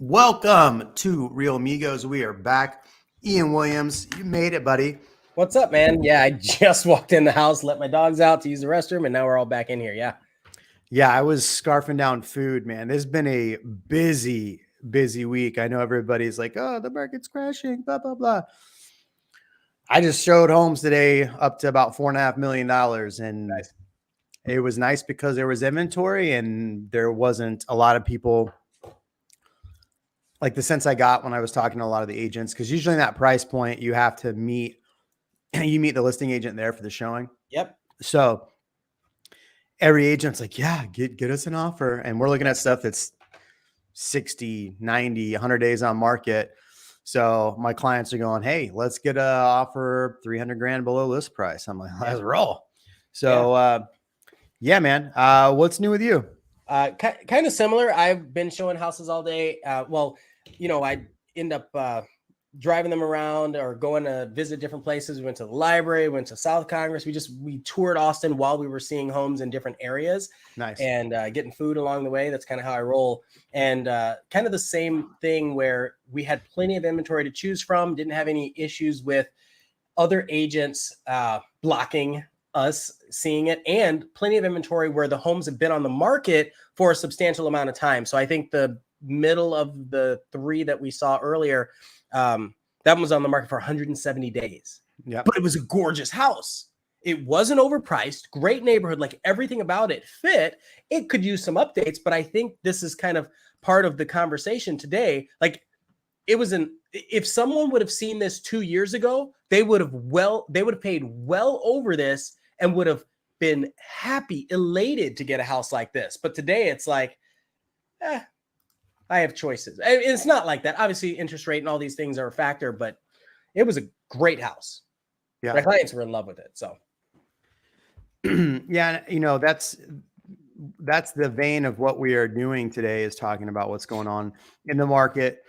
Welcome to Real Amigos. We are back. Ian Williams, you made it, buddy. What's up, man? Yeah, I just walked in the house, let my dogs out to use the restroom, and now we're all back in here. Yeah, I was scarfing down food, man. This has been a busy week. I know everybody's like, oh, the market's crashing, blah, blah, blah. I just showed homes today up to about $4.5 million. And Nice. It was nice because there was inventory and there wasn't a lot of people. Like the sense I got when I was talking to a lot of the agents, because usually in that price point, you have to meet the listing agent there for the showing. Yep. So every agent's like, yeah, get us an offer. And we're looking at stuff that's 60, 90, 100 days on market. So my clients are going, hey, let's get an offer 300 grand below list price. I'm like, let's roll. So yeah, man. What's new with you? Kind of similar. I've been showing houses all day. I end up driving them around or going to visit different places. We went to the library, went to South Congress. We toured Austin while we were seeing homes in different areas. Nice. And getting food along the way. That's kind of how I roll. And kind of the same thing where we had plenty of inventory to choose from, didn't have any issues with other agents blocking us seeing it, and plenty of inventory where the homes have been on the market for a substantial amount of time. So I think the middle of the three that we saw earlier, that one was on the market for 170 days. Yeah, but it was a gorgeous house. It wasn't overpriced, great neighborhood, like everything about it fit. It could use some updates, but I think this is kind of part of the conversation today. Like if someone would have seen this 2 years ago, they would have paid well over this and would have been happy, elated to get a house like this. But today it's like, I have choices. It's not like that. Obviously, interest rate and all these things are a factor, but it was a great house. Yeah. My clients were in love with it. So yeah, that's the vein of what we are doing today, is talking about what's going on in the market.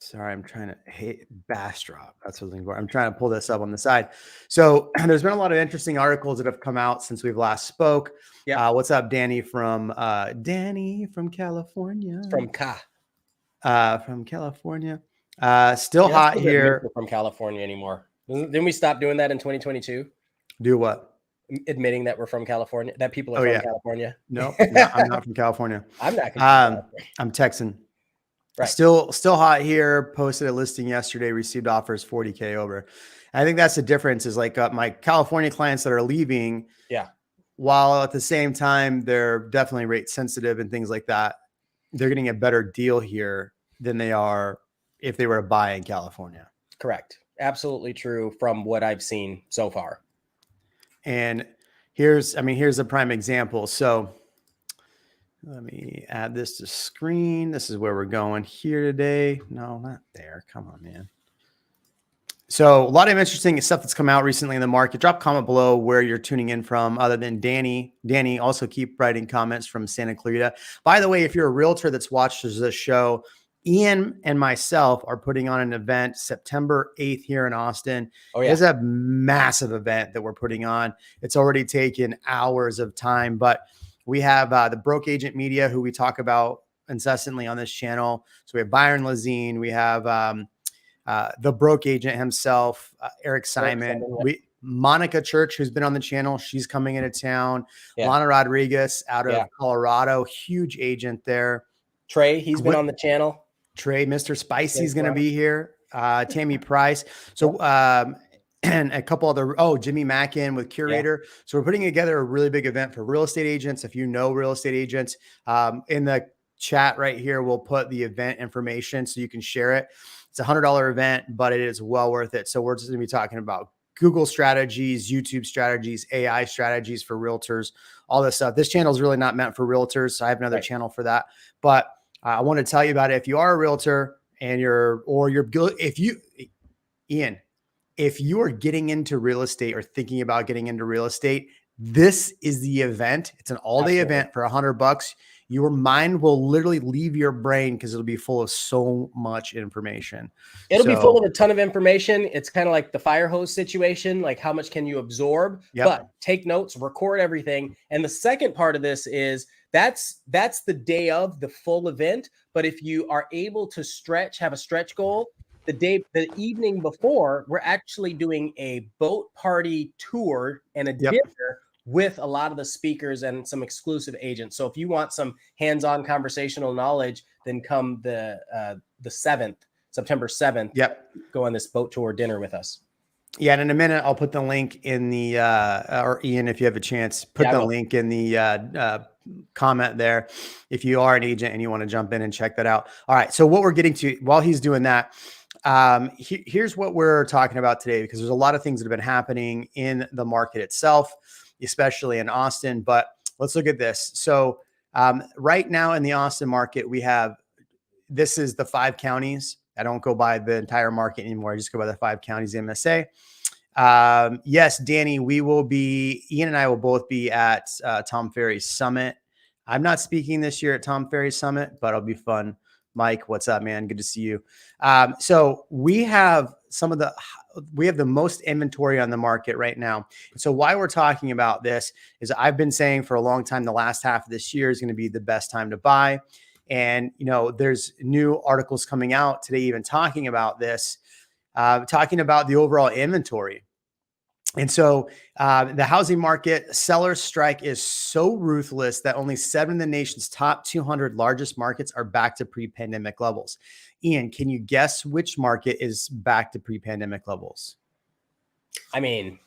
Sorry, I'm trying to Bastrop. That's what I'm trying to pull this up on the side. So there's been a lot of interesting articles that have come out since we've last spoke. Yeah. What's up, Danny from California? From California. Still hot here. From California anymore. Didn't we stop doing that in 2022? Do what? Admitting that we're from California, that people are from California. No, I'm not from California. I'm not. I'm Texan. Right. Still hot here. Posted a listing yesterday, received offers 40K over. And I think that's the difference, is like my California clients that are leaving. Yeah. While at the same time, they're definitely rate sensitive and things like that. They're getting a better deal here than they are if they were to buy in California. Correct. Absolutely true from what I've seen so far. And here's a prime example. So let me add this to screen. This is where we're going here today. No, not there. Come on, man. So a lot of interesting stuff that's come out recently in the market. Drop a comment below where you're tuning in from, other than Danny. Danny, also keep writing comments from Santa Clarita. By the way, if you're a realtor that's watched this show, Ian and myself are putting on an event September 8th here in Austin. Oh, yeah. It's a massive event that we're putting on. It's already taken hours of time, but we have the Broke Agent Media, who we talk about incessantly on this channel. So we have Byron Lazine. We have the Broke Agent himself, Eric Simon. Monica Church, who's been on the channel. She's coming into town. Yeah. Lana Rodriguez out of Colorado. Huge agent there. Trey, he's been on the channel. Trey, Mr. Spicy's going to be here. Tammy Price. So, and a couple other, Jimmy Mackin with Curator. Yeah. So we're putting together a really big event for real estate agents. If you know real estate agents, in the chat right here, we'll put the event information so you can share it. It's a $100 event, but it is well worth it. So we're just going to be talking about Google strategies, YouTube strategies, AI strategies for realtors, all this stuff. This channel is really not meant for realtors. So I have another channel for that, but I want to tell you about it. If you are a realtor and Ian, if you are getting into real estate or thinking about getting into real estate, This is the event. It's an all-day event for $100. Your mind will literally leave your brain because it'll be full of so much information. It'll be full of a ton of information. It's kind of like the fire hose situation, like how much can you absorb? Yep. But take notes, record everything. And the second part of this is that's the day of the full event. But if you are able to have a stretch goal, the evening before, we're actually doing a boat party tour and a dinner with a lot of the speakers and some exclusive agents. So if you want some hands-on conversational knowledge, then come the 7th, September 7th. Yep. Go on this boat tour dinner with us. Yeah. And in a minute, I'll put the link in the, or Ian, if you have a chance, put the link in the comment there if you are an agent and you want to jump in and check that out. All right. So what we're getting to while he's doing that, here's what we're talking about today, because there's a lot of things that have been happening in the market itself, especially in Austin. But let's look at this. So right now in the Austin market, this is the 5 counties. I don't go by the entire market anymore. I just go by the 5 counties MSA. Yes, Danny, Ian and I will both be at Tom Ferry's Summit. I'm not speaking this year at Tom Ferry's Summit, but it'll be fun. Mike, what's up, man? Good to see you. So we have the most inventory on the market right now. And so why we're talking about this is I've been saying for a long time, the last half of this year is going to be the best time to buy. And, there's new articles coming out today, even talking about this, talking about the overall inventory. And so the housing market seller strike is so ruthless that only 7 of the nation's top 200 largest markets are back to pre-pandemic levels. Ian, can you guess which market is back to pre-pandemic levels? I mean,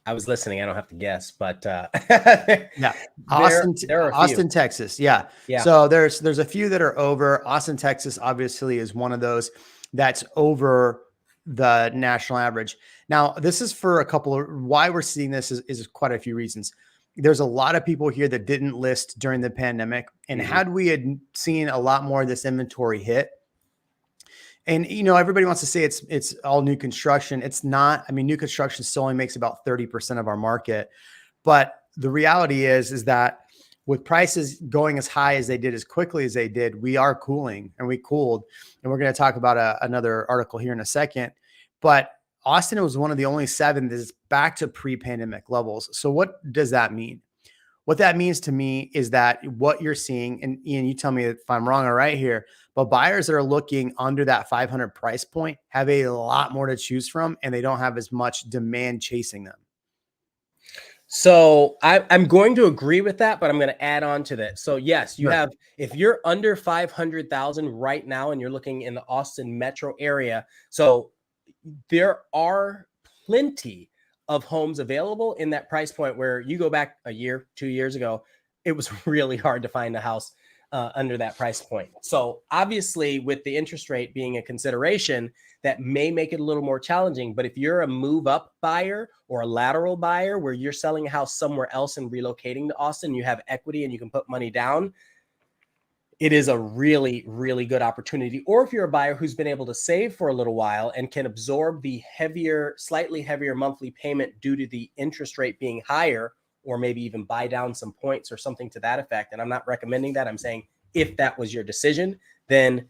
I was listening. I don't have to guess, but yeah, Austin, Texas. Yeah. So there's a few that are over. Austin, Texas, obviously is one of those that's over the national average. Now, this is for why we're seeing this is quite a few reasons. There's a lot of people here that didn't list during the pandemic. And had we had seen a lot more of this inventory hit, and, everybody wants to say it's all new construction. It's not. I mean, new construction still only makes about 30% of our market. But the reality is that with prices going as high as they did, as quickly as they did, we are cooling, and we cooled. And we're going to talk about another article here in a second. But Austin was one of the only 7 that is back to pre-pandemic levels. So what does that mean? What that means to me is that what you're seeing, and Ian, you tell me if I'm wrong or right here, but buyers that are looking under that 500 price point have a lot more to choose from, and they don't have as much demand chasing them. So I'm going to agree with that, but I'm going to add on to that. So yes, you have, if you're under 500,000 right now and you're looking in the Austin metro area, so there are plenty of homes available in that price point where you go back a year, 2 years ago, it was really hard to find a house under that price point. So obviously with the interest rate being a consideration, that may make it a little more challenging. But if you're a move up buyer or a lateral buyer where you're selling a house somewhere else and relocating to Austin, you have equity and you can put money down, it is a really, really good opportunity. Or if you're a buyer who's been able to save for a little while and can absorb the slightly heavier monthly payment due to the interest rate being higher, or maybe even buy down some points or something to that effect. And I'm not recommending that. I'm saying if that was your decision, then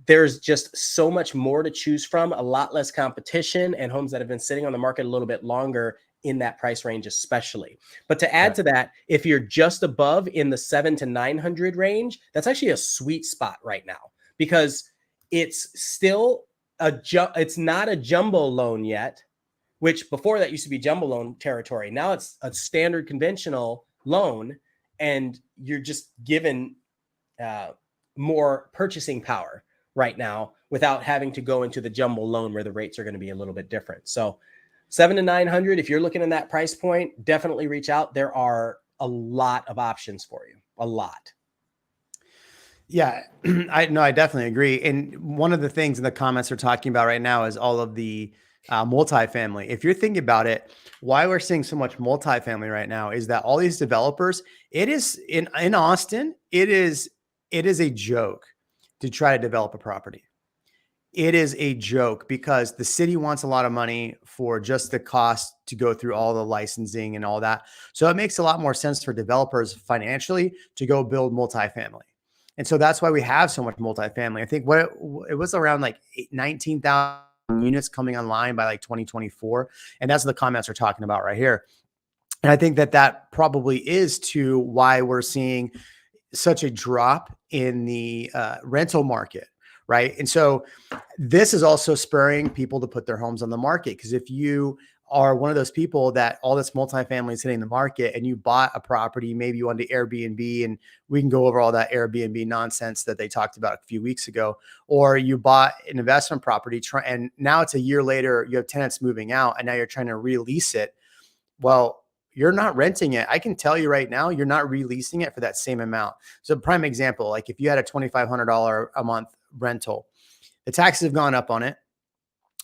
there's just so much more to choose from, a lot less competition, and homes that have been sitting on the market a little bit longer in that price range, especially. But to add to that, if you're just above in the 700 to 900 range, that's actually a sweet spot right now, because it's still it's not a jumbo loan yet, which before that used to be jumbo loan territory. Now it's a standard conventional loan, and you're just given more purchasing power right now without having to go into the jumbo loan where the rates are going to be a little bit different. So 700 to 900, if you're looking in that price point, definitely reach out. There are a lot of options for you, a lot. Yeah, I definitely agree. And one of the things in the comments we're talking about right now is all of the multifamily. If you're thinking about it, why we're seeing so much multifamily right now is that all these developers, it is in Austin, it is a joke to try to develop a property. it is a joke because the city wants a lot of money for just the cost to go through all the licensing and all that. So it makes a lot more sense for developers financially to go build multifamily. And so that's why we have so much multifamily. I think it was around like 19,000 units coming online by like 2024. And that's what the comments are talking about right here. And I think that probably is to why we're seeing such a drop in the rental market, right? And so this is also spurring people to put their homes on the market, because if you are one of those people that all this multifamily is hitting the market and you bought a property, maybe you wanted to Airbnb, and we can go over all that Airbnb nonsense that they talked about a few weeks ago, or you bought an investment property and now it's a year later, you have tenants moving out and now you're trying to release it. Well, you're not renting it. I can tell you right now, you're not releasing it for that same amount. So prime example, like if you had a $2,500 a month rental, the taxes have gone up on it.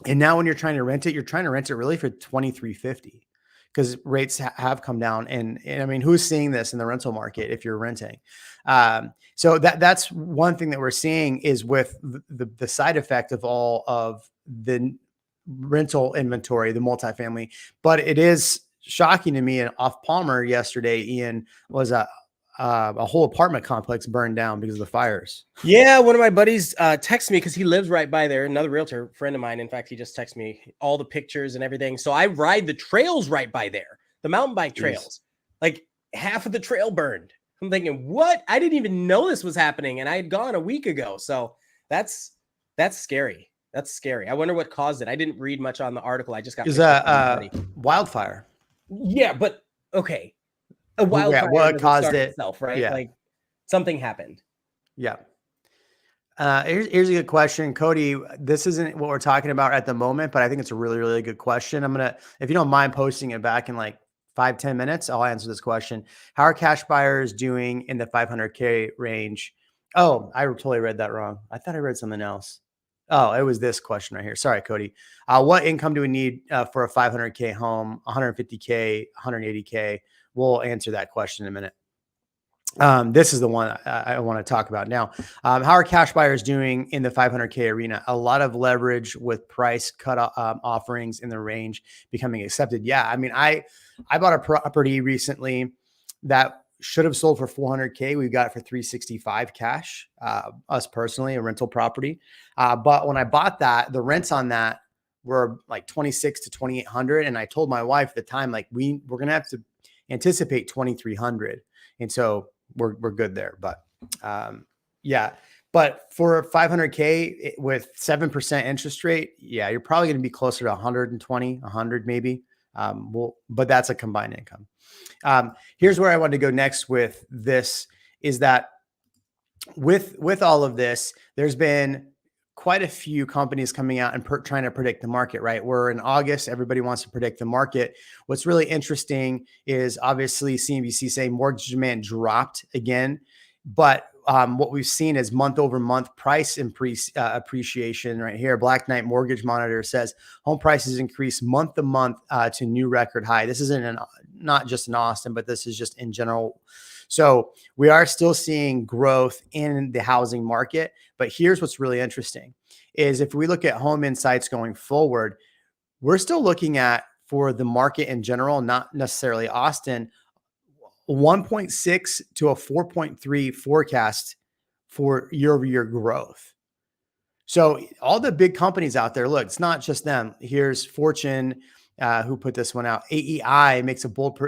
And now when you're trying to rent it, you're trying to rent it really for $2,350 because rates have come down. And I mean, who's seeing this in the rental market if you're renting? So that's one thing that we're seeing is with the side effect of all of the rental inventory, the multifamily. But it is shocking to me. And off Palmer yesterday, Ian, was a whole apartment complex burned down because of the fires. Yeah, one of my buddies texted me because he lives right by there. Another realtor friend of mine. In fact, he just texted me all the pictures and everything. So I ride the trails right by there, the mountain bike trails. Like half of the trail burned. I'm thinking, what? I didn't even know this was happening, and I had gone a week ago. So that's scary. That's scary. I wonder what caused it. I didn't read much on the article. I just got wildfire. Yeah, but okay. A wildfire what caused it itself, right? Yeah. Like something happened. Yeah. Here's a good question, Cody. This isn't what we're talking about at the moment, but I think it's a really, really good question. I'm going to, if you don't mind posting it back in like 5-10 minutes, I'll answer this question. How are cash buyers doing in the 500K range? Oh, I totally read that wrong. I thought I read something else. Oh, it was this question right here. Sorry, Cody. What income do we need for a 500K home, 150K, 180K? We'll answer that question in a minute. This is the one I want to talk about now. How are cash buyers doing in the 500K arena? A lot of leverage with price cut offerings in the range becoming accepted. Yeah. I mean, I bought a property recently that should have sold for 400K. We got it for 365 cash, us personally, a rental property. But when I bought that, the rents on that were like 26 to 2,800. And I told my wife at the time, like we're going to have to anticipate 2,300. And so we're good there. But yeah, but for 500K with 7% interest rate, yeah, you're probably going to be closer to 120, 100 maybe. But that's a combined income. Here's where I want to go next with this is that with all of this, there's been quite a few companies coming out and trying to predict the market, right? We're in August. Everybody wants to predict the market. What's really interesting is obviously CNBC saying mortgage demand dropped again, but what we've seen is month over month price appreciation right here. Black Knight Mortgage Monitor says home prices increase month to month to new record high. This isn't not just in Austin, but this is just in general. So we are still seeing growth in the housing market. But here's what's really interesting is if we look at Home Insights going forward, we're still looking at, for the market in general, not necessarily Austin, 1.6 to a 4.3 forecast for year-over-year growth. So all the big companies out there, look, it's not just them. Here's Fortune, who put this one out. AEI makes a bold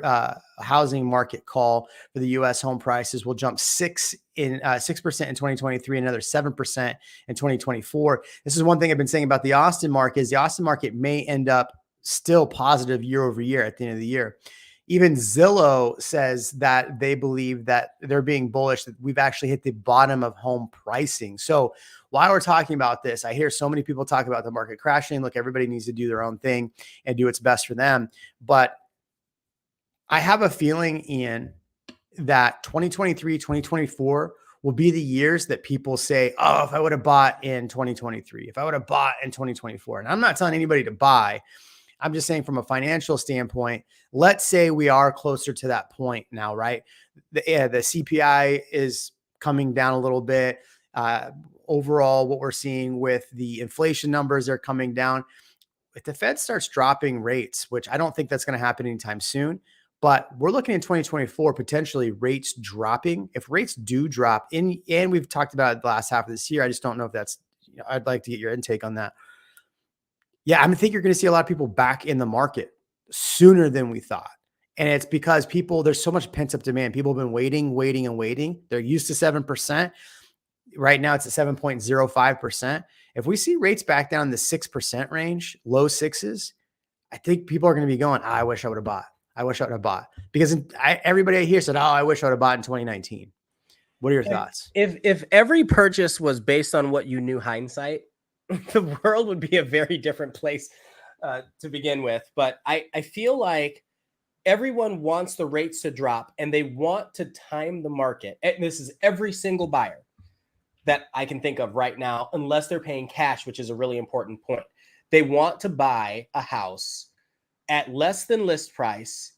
housing market call for the U.S. home prices will jump 6% in 2023, another 7% in 2024. This is one thing I've been saying about the Austin market is the Austin market may end up still positive year over year at the end of the year. Even Zillow says that they believe that they're being bullish, that we've actually hit the bottom of home pricing. So while we're talking about this, I hear so many people talk about the market crashing. Look, everybody needs to do their own thing and do what's best for them. But I have a feeling, Ian, that 2023, 2024 will be the years that people say, oh, if I would have bought in 2023, if I would have bought in 2024. And I'm not telling anybody to buy. I'm just saying from a financial standpoint, let's say we are closer to that point now, right? The CPI is coming down a little bit. overall what we're seeing with the inflation numbers, they're coming down. If the Fed starts dropping rates, which I don't think that's going to happen anytime soon, but we're looking in 2024, potentially rates dropping. If rates do drop and we've talked about it the last half of this year, I just don't know if that's, I'd like to get your intake on that. Yeah, I think you're going to see a lot of people back in the market sooner than we thought. And it's because there's so much pent up demand. People have been waiting. They're used to 7%. Right now it's at 7.05%. If we see rates back down in the 6% range, low sixes, I think people are going to be going, I wish I would have bought. I wish I would have bought. Because everybody here said, I wish I would have bought in 2019. What are your thoughts? If every purchase was based on what you knew hindsight, the world would be a very different place to begin with. But I feel like everyone wants the rates to drop and they want to time the market. And this is every single buyer that I can think of right now, unless they're paying cash, which is a really important point. They want to buy a house at less than list price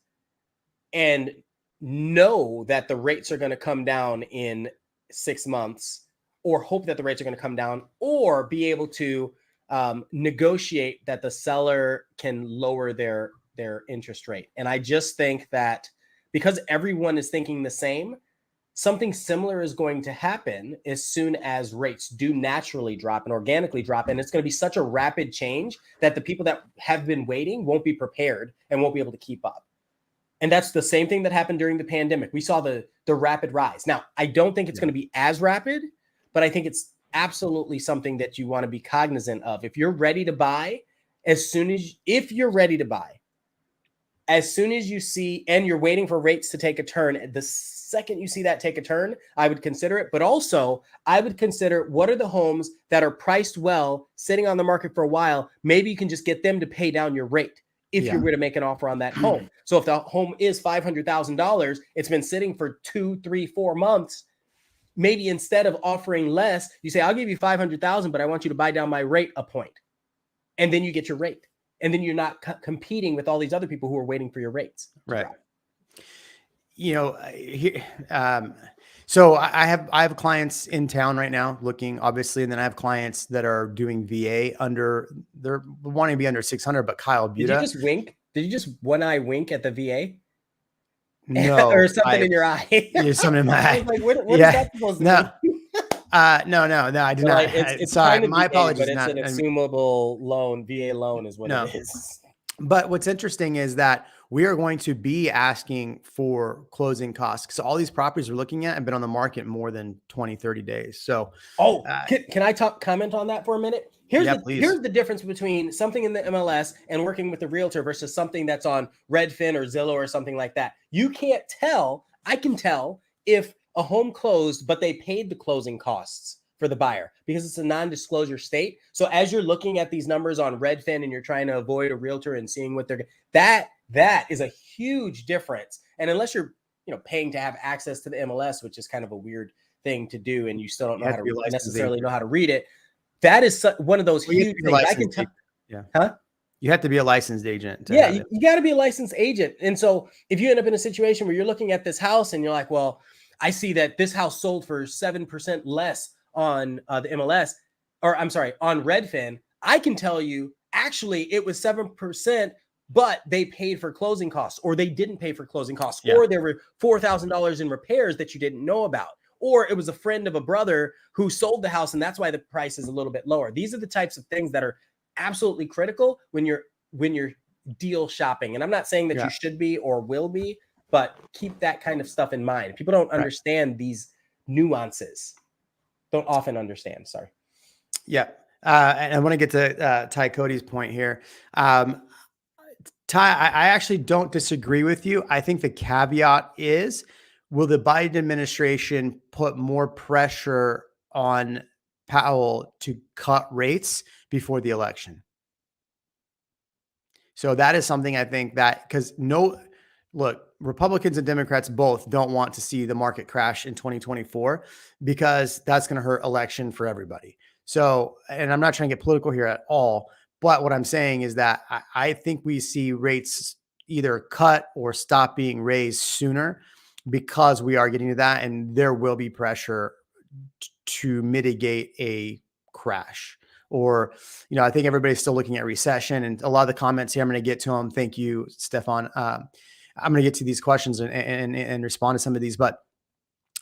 and know that the rates are going to come down in 6 months, or hope that the rates are going to come down, or be able to negotiate that the seller can lower their interest rate. And I just think that because everyone is thinking the same, something similar is going to happen as soon as rates do naturally drop and organically drop. And it's going to be such a rapid change that the people that have been waiting won't be prepared and won't be able to keep up. And that's the same thing that happened during the pandemic. We saw the rapid rise. Now, I don't think it's going to be as rapid, but I think it's absolutely something that you want to be cognizant of. If you're ready to buy, if you're ready to buy, as soon as you see, and you're waiting for rates to take a turn, the second you see that take a turn, I would consider it. But also, I would consider what are the homes that are priced well, sitting on the market for a while. Maybe you can just get them to pay down your rate if you were to make an offer on that home. So if the home is $500,000, it's been sitting for 2, 3, 4 months. Maybe instead of offering less, you say, I'll give you $500,000, but I want you to buy down my rate a point. And then you get your rate. And then you're not competing with all these other people who are waiting for your rates. Right. So I have clients in town right now looking, obviously, and then I have clients that are doing VA they're wanting to be under 600, but Kyle Buda. Did you just wink? Did you just one eye wink at the VA? No. Or something in your eye? There's something in my eye. I was like, what is that supposed to mean? No, I did not. It's sorry, kind of my VA, apologies. But it's an assumable loan. VA loan is what it is. But what's interesting is that we are going to be asking for closing costs because all these properties we're looking at have been on the market more than 20, 30 days. So, can I comment on that for a minute? Here's the difference between something in the MLS and working with a realtor versus something that's on Redfin or Zillow or something like that. You can't tell. I can tell if a home closed, but they paid the closing costs for the buyer because it's a non-disclosure state. So as you're looking at these numbers on Redfin and you're trying to avoid a realtor and seeing what that is a huge difference. And unless you're paying to have access to the MLS, which is kind of a weird thing to do, and you still don't know how to necessarily know how to read it, that is one of those huge things. I can tell. You have to be a licensed agent. You got to be a licensed agent. And so if you end up in a situation where you're looking at this house and you're like, well, I see that this house sold for 7% less on the MLS, or I'm sorry, on Redfin, I can tell you, actually, it was 7%, but they paid for closing costs, or they didn't pay for closing costs, or there were $4,000 in repairs that you didn't know about, or it was a friend of a brother who sold the house, and that's why the price is a little bit lower. These are the types of things that are absolutely critical when you're deal shopping. And I'm not saying that you should be or will be, but keep that kind of stuff in mind. People don't understand these nuances. Don't often understand. Sorry. Yeah. And I want to get to Ty Cody's point here. Ty, I actually don't disagree with you. I think the caveat is, will the Biden administration put more pressure on Powell to cut rates before the election? So that is something I think that, look, Republicans and Democrats both don't want to see the market crash in 2024 because that's going to hurt election for everybody. So, and I'm not trying to get political here at all, but what I'm saying is that I think we see rates either cut or stop being raised sooner because we are getting to that, and there will be pressure to mitigate a crash. Or, I think everybody's still looking at recession, and a lot of the comments here, I'm going to get to them. Thank you, Stefan. I'm going to get to these questions and respond to some of these, but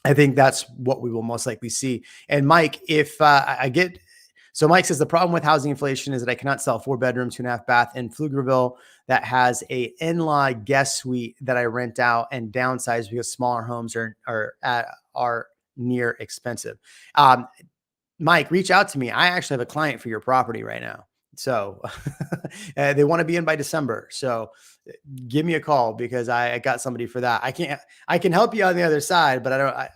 I think that's what we will most likely see. And Mike, if so Mike says the problem with housing inflation is that I cannot sell a 4-bedroom, 2.5 bath in Pflugerville that has a in-law guest suite that I rent out and downsize because smaller homes are near expensive. Mike, reach out to me. I actually have a client for your property right now. So they want to be in by December. So give me a call because I got somebody for that. I can help you on the other side, but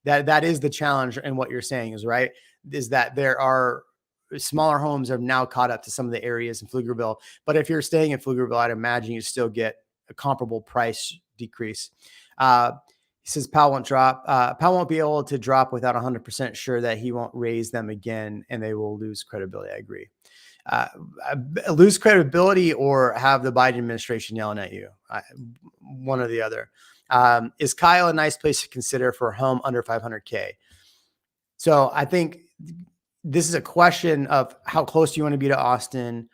that is the challenge. And what you're saying is right, is that there are smaller homes have now caught up to some of the areas in Pflugerville. But if you're staying in Pflugerville, I'd imagine you still get a comparable price decrease. He says Powell won't drop. Powell won't be able to drop without 100% sure that he won't raise them again and they will lose credibility. I agree. Lose credibility or have the Biden administration yelling at you. One or the other. Is Kyle a nice place to consider for a home under 500K? So I think this is a question of how close do you want to be to Austin?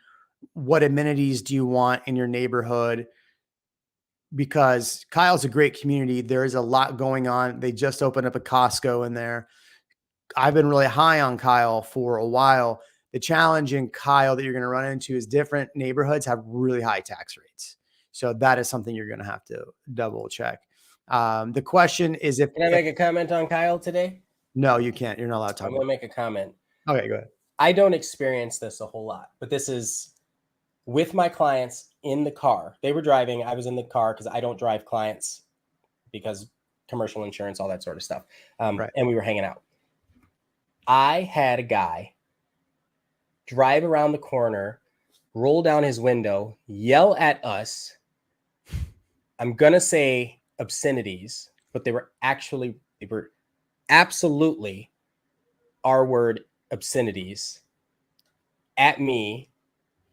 What amenities do you want in your neighborhood? Because Kyle's a great community. There is a lot going on. They just opened up a Costco in there. I've been really high on Kyle for a while. The challenge in Kyle that you're going to run into is different neighborhoods have really high tax rates. So that is something you're going to have to double check. The question is if— Can I make a comment on Kyle today? No, you can't. You're not allowed to talk. I'm going to make a comment. Okay, go ahead. I don't experience this a whole lot, but this is with my clients in the car. They were driving. I was in the car because I don't drive clients because commercial insurance, all that sort of stuff. Right. And we were hanging out. I had a guy drive around the corner, roll down his window, yell at us. I'm going to say obscenities, but they were absolutely R-word obscenities at me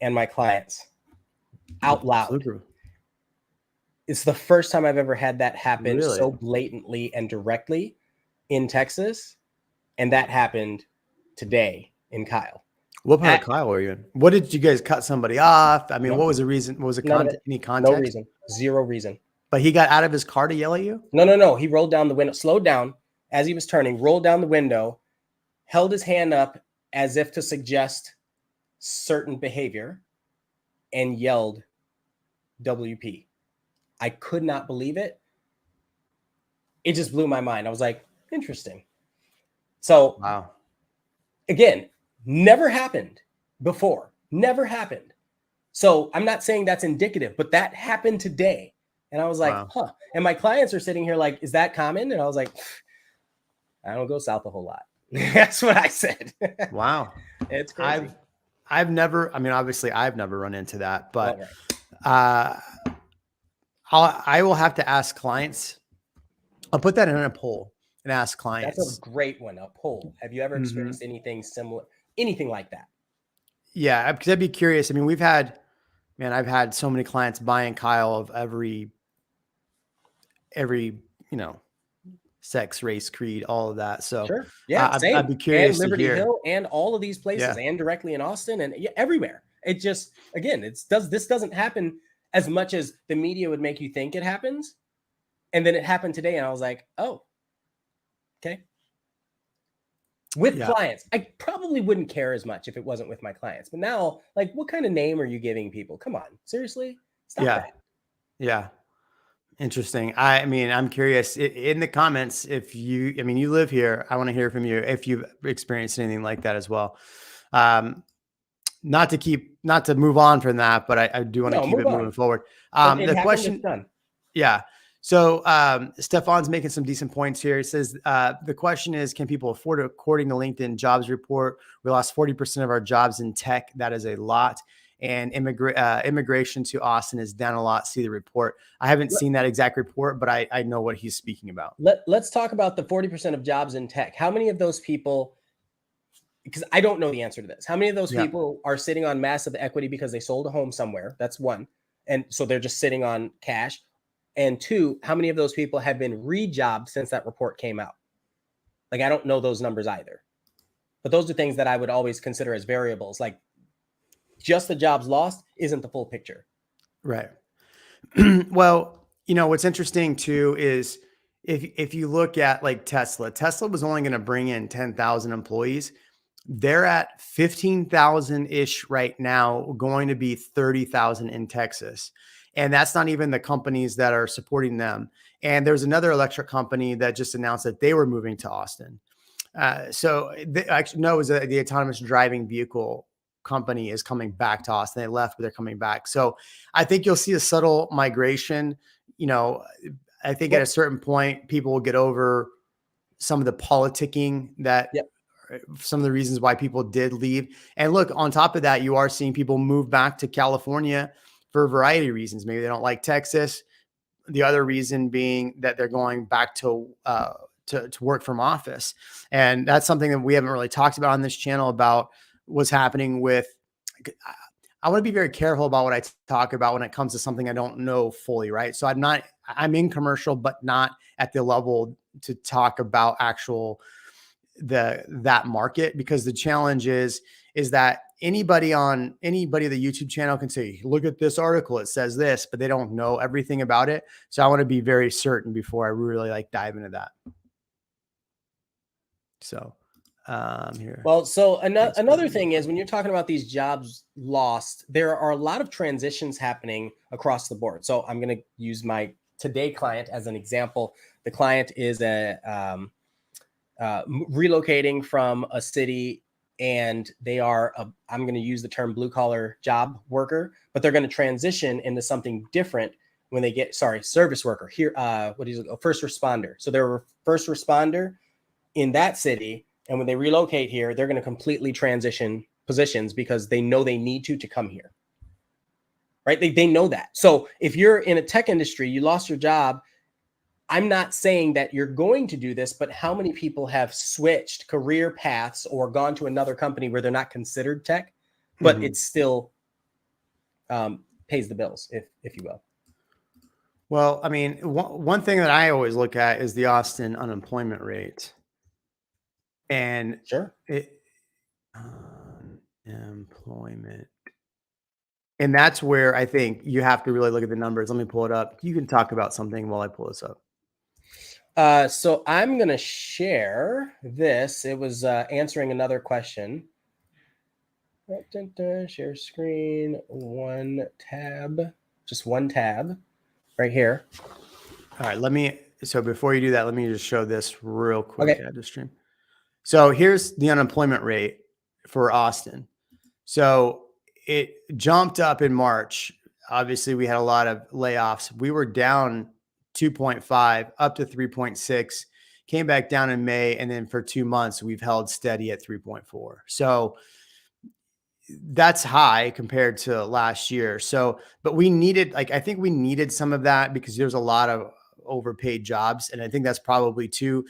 and my clients out loud. It's the first time I've ever had that happen so blatantly and directly in Texas. And that happened today in Kyle. What part of Kyle were you in? What did you guys cut somebody off? I mean, what was the reason? What was the any context? No reason. Zero reason. But he got out of his car to yell at you? No. He rolled down the window, slowed down as he was turning, rolled down the window, held his hand up as if to suggest certain behavior, and yelled WP. I could not believe it. It just blew my mind. I was like, interesting. So, wow. Again, never happened before. Never happened. So I'm not saying that's indicative, but that happened today. And I was like, huh. And my clients are sitting here like, is that common? And I was like, I don't go south a whole lot. That's what I said. Wow. It's crazy. I've never, I mean, obviously I've never run into that, but I will have to ask clients. I'll put that in a poll and ask clients. That's a great one. A poll. Have you ever experienced anything similar, anything like that? Yeah. Because I'd be curious. I mean, I've had so many clients buying Kyle of every, sex, race, creed, all of that. So sure. Yeah. Same. I'd be curious and Liberty to hear. Hill and all of these places and directly in Austin and everywhere. It just, again, this doesn't happen as much as the media would make you think it happens. And then it happened today. And I was like, oh, okay. With clients, I probably wouldn't care as much if it wasn't with my clients. But now, like, what kind of name are you giving people? Come on, seriously? Stop that. Yeah. Interesting. I mean, I'm curious in the comments, if you live here, I want to hear from you if you've experienced anything like that as well. Not to move on from that, but I do want to keep it moving forward. The question, yeah. So Stefan's making some decent points here. He says the question is, can people afford it? According to LinkedIn jobs report, we lost 40% of our jobs in tech. That is a lot. And immigration to Austin is down a lot. See the report. I haven't seen that exact report, but I know what he's speaking about. Let's talk about the 40% of jobs in tech. How many of those people, because I don't know the answer to this, how many of those people are sitting on massive equity because they sold a home somewhere? That's one. And so they're just sitting on cash. And two, how many of those people have been re-jobbed since that report came out? Like, I don't know those numbers either. But those are things that I would always consider as variables. Like, just the jobs lost isn't the full picture. Right. Well, what's interesting too is if you look at like Tesla was only going to bring in 10,000 employees. They're at 15,000 ish right now, going to be 30,000 in Texas. And that's not even the companies that are supporting them. And there's another electric company that just announced that they were moving to Austin. Actually, no, it was the autonomous driving vehicle company is coming back to Austin. They left, but they're coming back. So I think you'll see a subtle migration. I think at a certain point, people will get over some of the politicking that Yep. some of the reasons why people did leave. And look, on top of that, you are seeing people move back to California for a variety of reasons. Maybe they don't like Texas. The other reason being that they're going back to work from office. And that's something that we haven't really talked about on this channel about what's happening with, I want to be very careful about what I talk about when it comes to something I don't know fully, right? So I'm in commercial, but not at the level to talk about that market, because the challenge is that anybody on the YouTube channel can say, look at this article, it says this, but they don't know everything about it. So I want to be very certain before I really dive into that. So here. Well, so another thing is when you're talking about these jobs lost, there are a lot of transitions happening across the board. So I'm going to use my today client as an example. The client is relocating from a city, and they are I'm going to use the term blue collar job worker, but they're going to transition into something different when they get service worker here. A first responder. So they're a first responder in that city. And when they relocate here, they're going to completely transition positions because they know they need to come here, right? They know that. So if you're in a tech industry, you lost your job. I'm not saying that you're going to do this, but how many people have switched career paths or gone to another company where they're not considered tech, but it still pays the bills, if you will. Well, I mean, one thing that I always look at is the Austin unemployment rate. And sure, employment. And that's where I think you have to really look at the numbers. Let me pull it up. You can talk about something while I pull this up. So I'm going to share this. It was answering another question. Share screen, just one tab right here. All right, so before you do that, let me just show this real quick. Okay. At the stream. So here's the unemployment rate for Austin. So it jumped up in March. Obviously, we had a lot of layoffs. We were down 2.5 up to 3.6, came back down in May. And then for 2 months, we've held steady at 3.4. So that's high compared to last year. So, but we needed, I think we needed some of that because there's a lot of overpaid jobs. And I think that's probably too,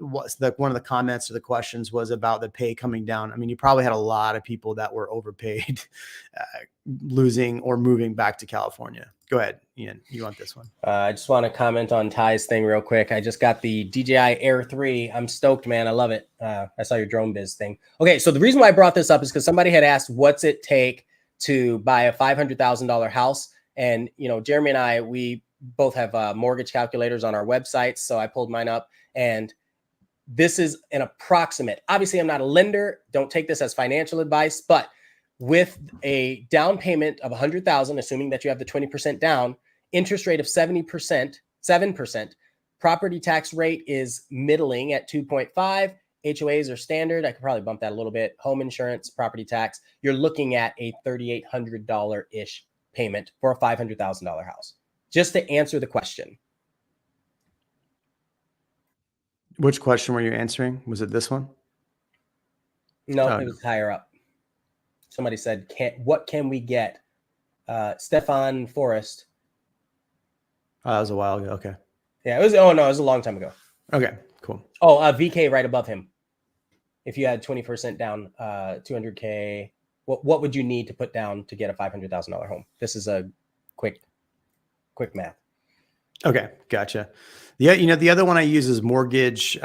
one of the comments or the questions was about the pay coming down. I mean, you probably had a lot of people that were overpaid, losing or moving back to California. Go ahead, Ian, you want this one? I just want to comment on Ty's thing real quick. I just got the DJI Air 3. I'm stoked, man. I love it. I saw your drone biz thing. Okay, so the reason why I brought this up is because somebody had asked, what's it take to buy a $500,000 house? And, Jeremy and I, we both have mortgage calculators on our websites. So I pulled mine up, and this is an approximate. Obviously, I'm not a lender. Don't take this as financial advice, but with a down payment of $100,000, assuming that you have the 20% down, interest rate of 7%, property tax rate is middling at 2.5. HOAs are standard. I could probably bump that a little bit. Home insurance, property tax. You're looking at a $3,800-ish payment for a $500,000 house. Just to answer the question. Which question were you answering? Was it this one? No, it was higher up. Somebody said, what can we get? Stefan Forrest. Oh, that was a while ago. Okay. Yeah, it was a long time ago. Okay, cool. Oh, VK right above him. If you had 20% down, 200K, what would you need to put down to get a $500,000 home? This is a quick math. Okay, gotcha. Yeah, the other one I use is mortgage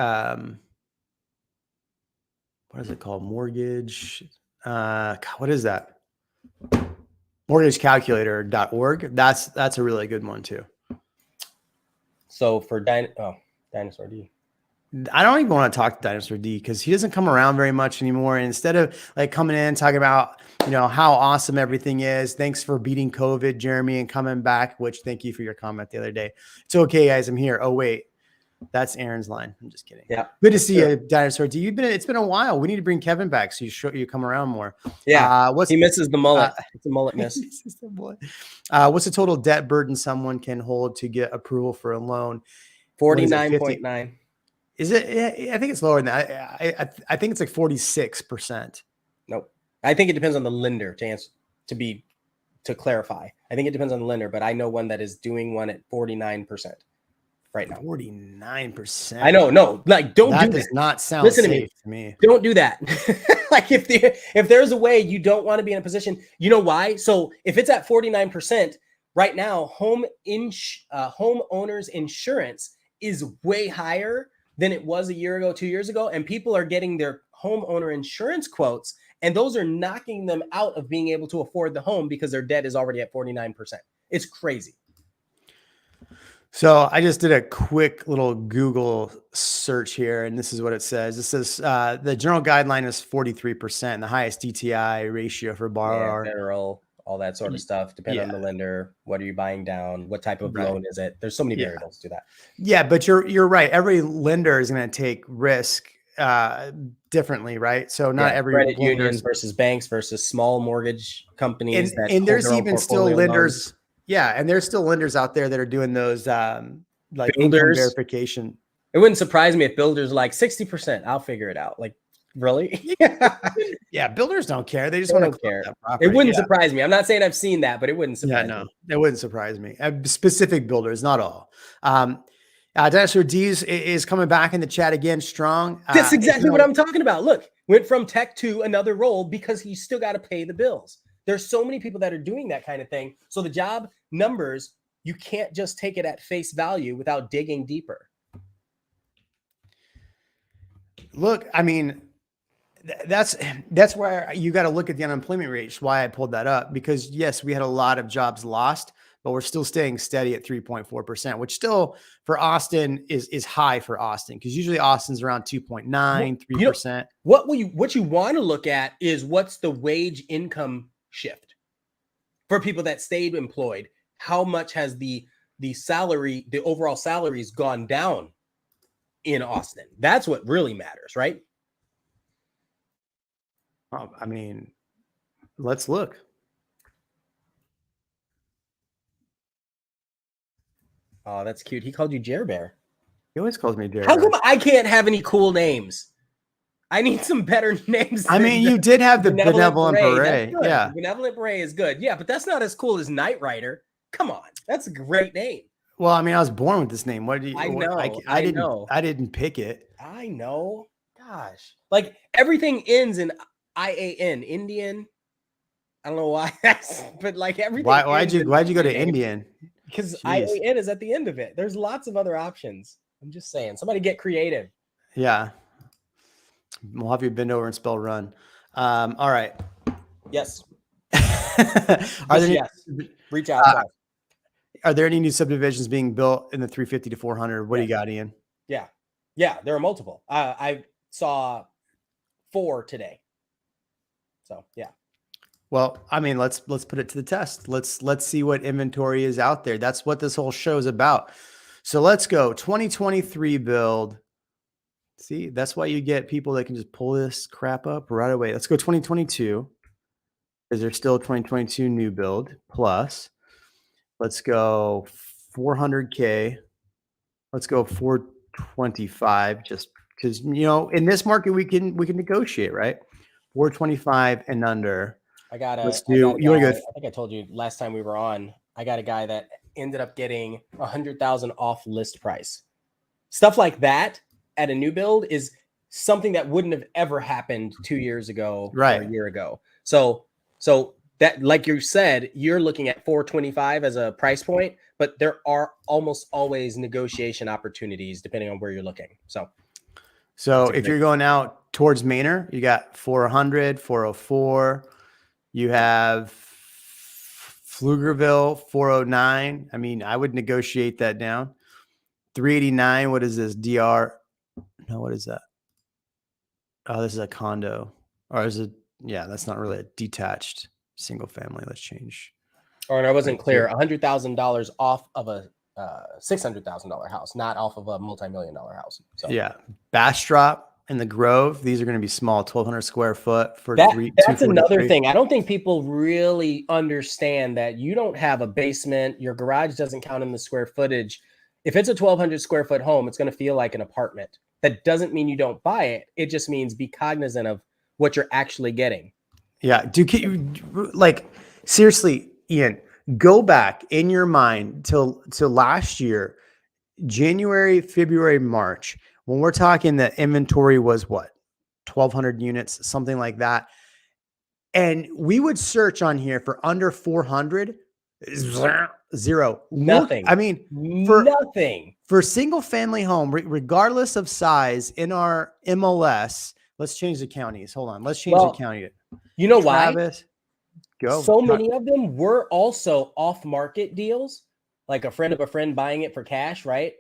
what is it called? Mortgage. God, what is that? Mortgagecalculator.org. That's a really good one too. So for Dinosaur D. I don't even want to talk to Dinosaur D because he doesn't come around very much anymore. And instead of like coming in talking about, how awesome everything is, thanks for beating COVID, Jeremy, and coming back, which thank you for your comment the other day. It's okay, guys. I'm here. Oh, wait. That's Aaron's line. I'm just kidding. Yeah. Good to see you, Dinosaur D. It's been a while. We need to bring Kevin back so you come around more. Yeah. He misses the mullet. It's a mullet miss. What's the total debt burden someone can hold to get approval for a loan? 49.9. Is it? I think it's lower than that. I think it's like 46%. Nope. I think it depends on the lender to clarify. I think it depends on the lender, but I know one that is doing one at 49% right now. 49%. I know. No, like don't do that. That does not sound Listen safe to me. Don't do that. Like if there's a way you don't want to be in a position, you know why? So if it's at 49% right now, homeowners insurance is way higher than it was a year ago, 2 years ago. And people are getting their homeowner insurance quotes, and those are knocking them out of being able to afford the home because their debt is already at 49%. It's crazy. So I just did a quick little Google search here, and this is what it says. It says the general guideline is 43%, the highest DTI ratio for borrower. Yeah, federal, all that sort of stuff. Depending on the lender, what are you buying down? What type of loan is it? There's so many variables to that. Yeah, but you're right. Every lender is going to take risk differently, right? So not every credit unions versus banks versus small mortgage companies. And there's even still lenders. Yeah, and there's still lenders out there that are doing those like income verification. It wouldn't surprise me if builders like 60%. I'll figure it out. Like, really? Yeah, builders don't care. They just want to care. It wouldn't surprise me. I'm not saying I've seen that, but it wouldn't surprise me. It wouldn't surprise me. Specific builders, not all. Dinosaur D is coming back in the chat again, strong. That's exactly what I'm talking about. Look, went from tech to another role because he's still got to pay the bills. There's so many people that are doing that kind of thing. So the job numbers, you can't just take it at face value without digging deeper. Look, I mean, that's where you got to look at the unemployment rate. That's why I pulled that up, because yes, we had a lot of jobs lost, but we're still staying steady at 3.4%, which still for Austin is high for Austin, because usually Austin's around 2.9, 3%. What you want to look at is what's the wage income shift for people that stayed employed. How much has the overall salaries gone down in Austin? That's what really matters, right? I mean, let's look. Oh, that's cute. He called you Jer Bear. He always calls me Jer Bear. How come I can't have any cool names? I need some better names. I mean, you did have the Benevolent Beret. Yeah. Benevolent Beret is good. Yeah, but that's not as cool as Knight Rider. Come on. That's a great name. Well, I mean, I was born with this name. What do you I know. I didn't pick it. I know. Gosh. Like everything ends in IAN, Indian. I don't know why, but like everything. Why'd you go to Indian? Because IAN is at the end of it. There's lots of other options. I'm just saying, somebody get creative. Yeah. We'll have you bend over and spell run. All right. Yes. Reach out. Are there any new subdivisions being built in the 350 to 400? What do you got, Ian? Yeah. Yeah. There are multiple. I saw 4 today. So, yeah. Well, I mean, let's put it to the test. Let's see what inventory is out there. That's what this whole show is about. So let's go 2023 build. See, that's why you get people that can just pull this crap up right away. Let's go 2022. Is there still 2022 new build plus? Let's go 400K. Let's go 425, just because, in this market we can negotiate, right? 425 and under. I think I told you last time we were on, I got a guy that ended up getting 100,000 off list price. Stuff like that at a new build is something that wouldn't have ever happened 2 years ago, right? Or a year ago. So that, like you said, you're looking at 425 as a price point, but there are almost always negotiation opportunities depending on where you're looking. So So if you're going out towards Manor, you got 400, 404. You have Pflugerville, 409. I mean, I would negotiate that down. 389. What is this? DR? No, what is that? Oh, this is a condo. Or is it? Yeah, that's not really a detached single family. Let's change. Or I wasn't clear. $100,000 off of a $600,000 house, not off of a multi-million-dollar house. So yeah, Bastrop and the Grove. These are going to be small, 1,200 square foot for That's another thing. I don't think people really understand that you don't have a basement. Your garage doesn't count in the square footage. If it's a 1,200 square foot home, it's going to feel like an apartment. That doesn't mean you don't buy it. It just means be cognizant of what you're actually getting. Yeah. Like, seriously, Ian, go back in your mind to last year, January, February, March, when we're talking that inventory was what, 1,200 units, something like that. And we would search on here for under 400, zero. Nothing. I mean, nothing. For single family home, regardless of size in our MLS, let's change the counties. Hold on. Let's change the county. You know Travis, why? Go. So many of them were also off-market deals, like a friend of a friend buying it for cash, right?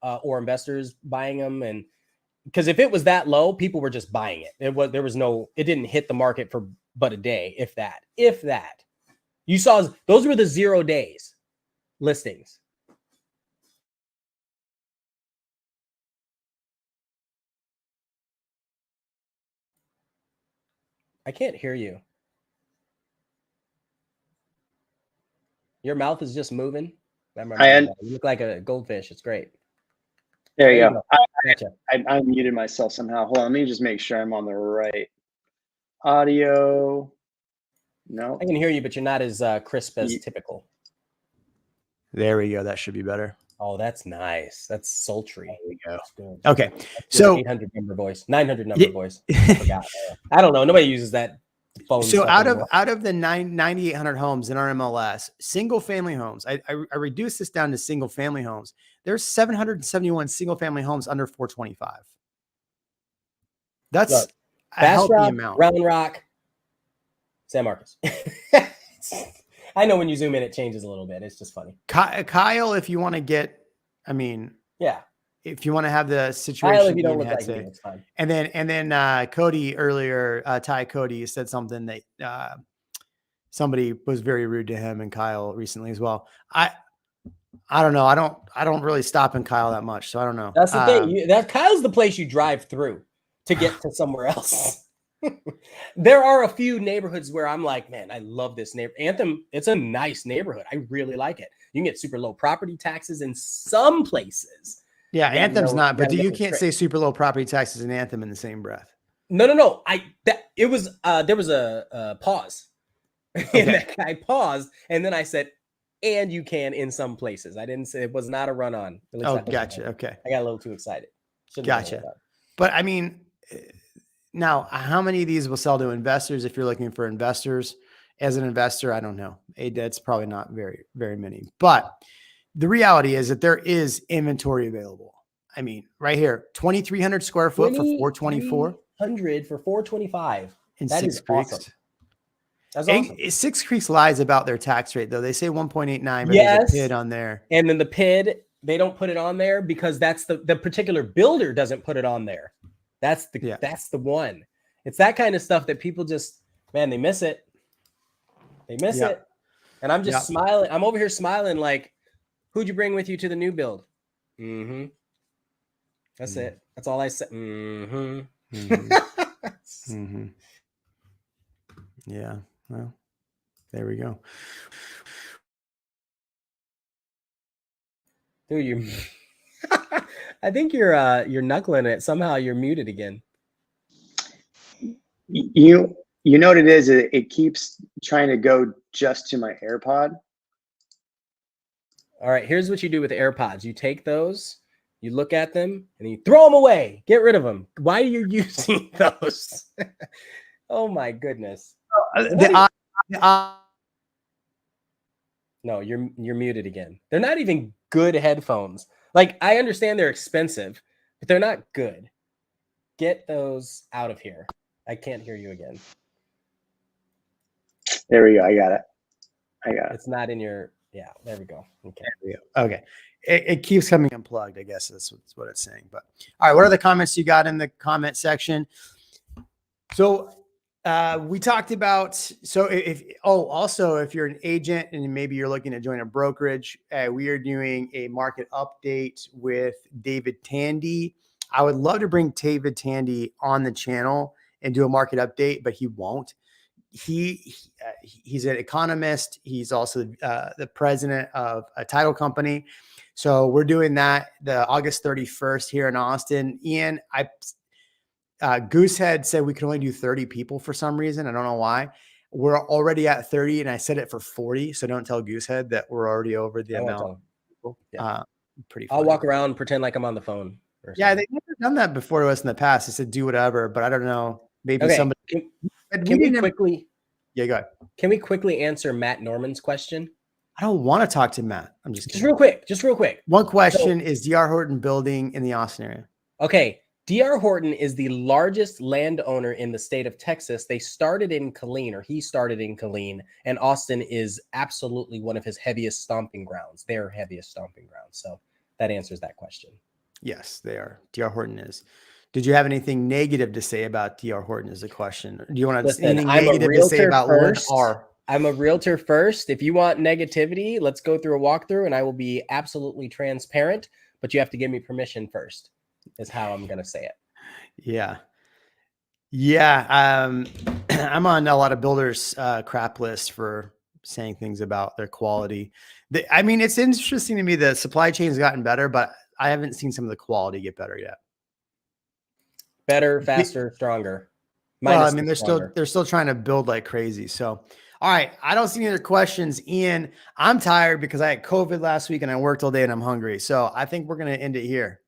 Or investors buying them. And because if it was that low, people were just buying it. It didn't hit the market for but a day, if that. You saw those were the 0 days listings. I can't hear you. Your mouth is just moving. You look like a goldfish. It's great. There you go. I muted myself somehow. Hold on. Let me just make sure I'm on the right audio. No. I can hear you, but you're not as crisp as typical. There we go. That should be better. Oh, that's nice. That's sultry. There we go. Okay. So 800 number voice, 900 number voice. I forgot. I don't know. Nobody uses that phone. So out of the 9,800 homes in our MLS, single family homes, I reduced this down to single family homes. There's 771 single family homes under 425. That's a healthy amount. Round Rock, San Marcos. I know when you zoom in, it changes a little bit. It's just funny. Kyle, if you want to get, I mean, yeah, if you want to have the situation, Kyle, if you don't look like me, it's fine. And then Cody earlier, Ty Cody said something that somebody was very rude to him and Kyle recently as well. I don't know. I don't really stop in Kyle that much, so I don't know. That's the thing. Kyle's the place you drive through to get to somewhere else. There are a few neighborhoods where I'm like, man, I love this neighborhood. Anthem, it's a nice neighborhood. I really like it. You can get super low property taxes in some places. Yeah, Anthem's not, but you can't say super low property taxes and Anthem in the same breath. No. There was a pause. Okay. And that guy paused, and then I said, and you can in some places. I didn't say it was not a run on. Oh, gotcha. Okay. I got a little too excited. Gotcha. But I mean, now, how many of these will sell to investors if you're looking for investors? As an investor, I don't know. That's probably not very, very many. But the reality is that there is inventory available. I mean, right here, 2,300 square foot for 424. 100 for 425. That is Creeks. Awesome. That's awesome. Six Creeks lies about their tax rate, though. They say 1.89, but yes. There's a PID on there. And then the PID, they don't put it on there because that's the particular builder doesn't put it on there. That's the one. It's that kind of stuff that people just, man, they miss it. They miss it. And I'm just smiling. I'm over here smiling like, who'd you bring with you to the new build? Mm-hmm. That's it. That's all I said. Mm-hmm. Mm-hmm. Mm-hmm. Yeah. Well, there we go. Dude, you I think you're knuckling it. Somehow you're muted again. You know what it is? It keeps trying to go just to my AirPod. All right, here's what you do with AirPods. You take those, you look at them, and you throw them away. Get rid of them. Why are you using those? Oh my goodness. No, you're muted again. They're not even good headphones. Like, I understand they're expensive, but they're not good. get those out of here. I can't hear you again. There we go. I got it. It's not in your, yeah, there we go. Okay. There we go. Okay. It keeps coming unplugged, I guess that's what it's saying. But all right, what are the comments you got in the comment section? So we talked about, so also if you're an agent and maybe you're looking to join a brokerage, we are doing a market update with David Tandy. I would love to bring David Tandy on the channel and do a market update, but he won't. He's an economist. He's also the president of a title company. So we're doing that the August 31st here in Austin. Ian, Goosehead said we could only do 30 people for some reason. I don't know why. We're already at 30 and I said it for 40. So don't tell Goosehead that we're already over the amount of people. Yeah. Pretty funny. I'll walk around and pretend like I'm on the phone. Yeah, they've never done that before to us in the past. They said do whatever, but I don't know. Maybe somebody can we quickly go ahead. Can we quickly answer Matt Norman's question? I don't want to talk to Matt. I'm just real quick. One question is DR Horton building in the Austin area. Okay. DR Horton is the largest landowner in the state of Texas. They started in Killeen, or he started in Killeen, and Austin is absolutely one of his heaviest stomping grounds. Their heaviest stomping grounds. So that answers that question. Yes, they are. DR Horton is. Did you have anything negative to say about DR Horton is the question? Do you want to anything negative to say about Lord R? I'm a realtor first. If you want negativity, let's go through a walkthrough and I will be absolutely transparent, but you have to give me permission first, is how I'm going to say it. Yeah. Yeah. I'm on a lot of builders crap lists for saying things about their quality. I mean, it's interesting to me. The supply chain has gotten better, but I haven't seen some of the quality get better yet. Better, faster, stronger. Well, I mean, they're still trying to build like crazy. So, all right. I don't see any other questions. Ian, I'm tired because I had COVID last week and I worked all day and I'm hungry. So I think we're going to end it here.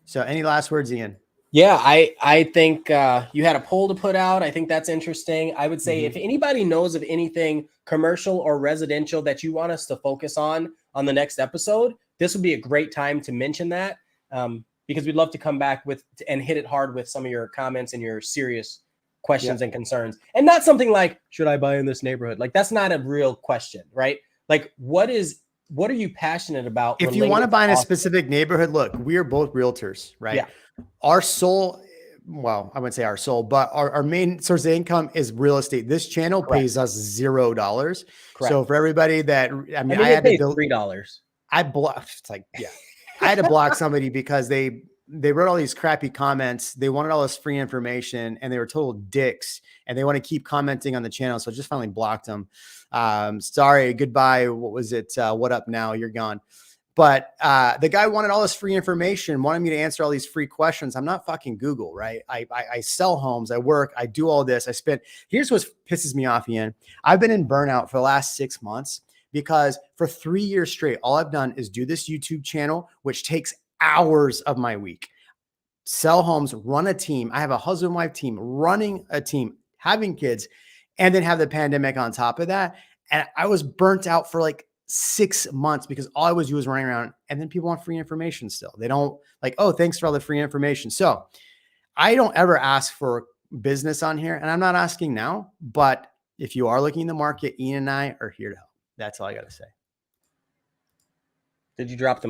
So any last words, Ian? Yeah, I think you had a poll to put out. I think that's interesting. I would say if anybody knows of anything commercial or residential that you want us to focus on the next episode, this would be a great time to mention that because we'd love to come back with and hit it hard with some of your comments and your serious questions and concerns. And not something like, should I buy in this neighborhood? Like, that's not a real question, right? Like, what are you passionate about? If you want to buy in a specific neighborhood, look, we are both realtors, right? Yeah. Our sole, well, I wouldn't say our sole, but our main source of income is real estate. This channel pays us $0. Correct. So for everybody that, I mean I had to build $3. I blocked, it's like, yeah, I had to block somebody because they wrote all these crappy comments. They wanted all this free information and they were total dicks and they want to keep commenting on the channel. So I just finally blocked them. Sorry, goodbye. What was it? What up now? You're gone. But the guy wanted all this free information, wanted me to answer all these free questions. I'm not fucking Google, right? I sell homes. I work. I do all this. Here's what pisses me off, Ian. I've been in burnout for the last 6 months because for 3 years straight, all I've done is do this YouTube channel, which takes hours of my week. Sell homes, run a team. I have a husband-wife team, running a team, having kids, and then have the pandemic on top of that. And I was burnt out for like 6 months because all I was doing was running around and then people want free information still. They don't like, oh, thanks for all the free information. So I don't ever ask for business on here and I'm not asking now, but if you are looking in the market, Ian and I are here to help. That's all I got to say. Did you drop the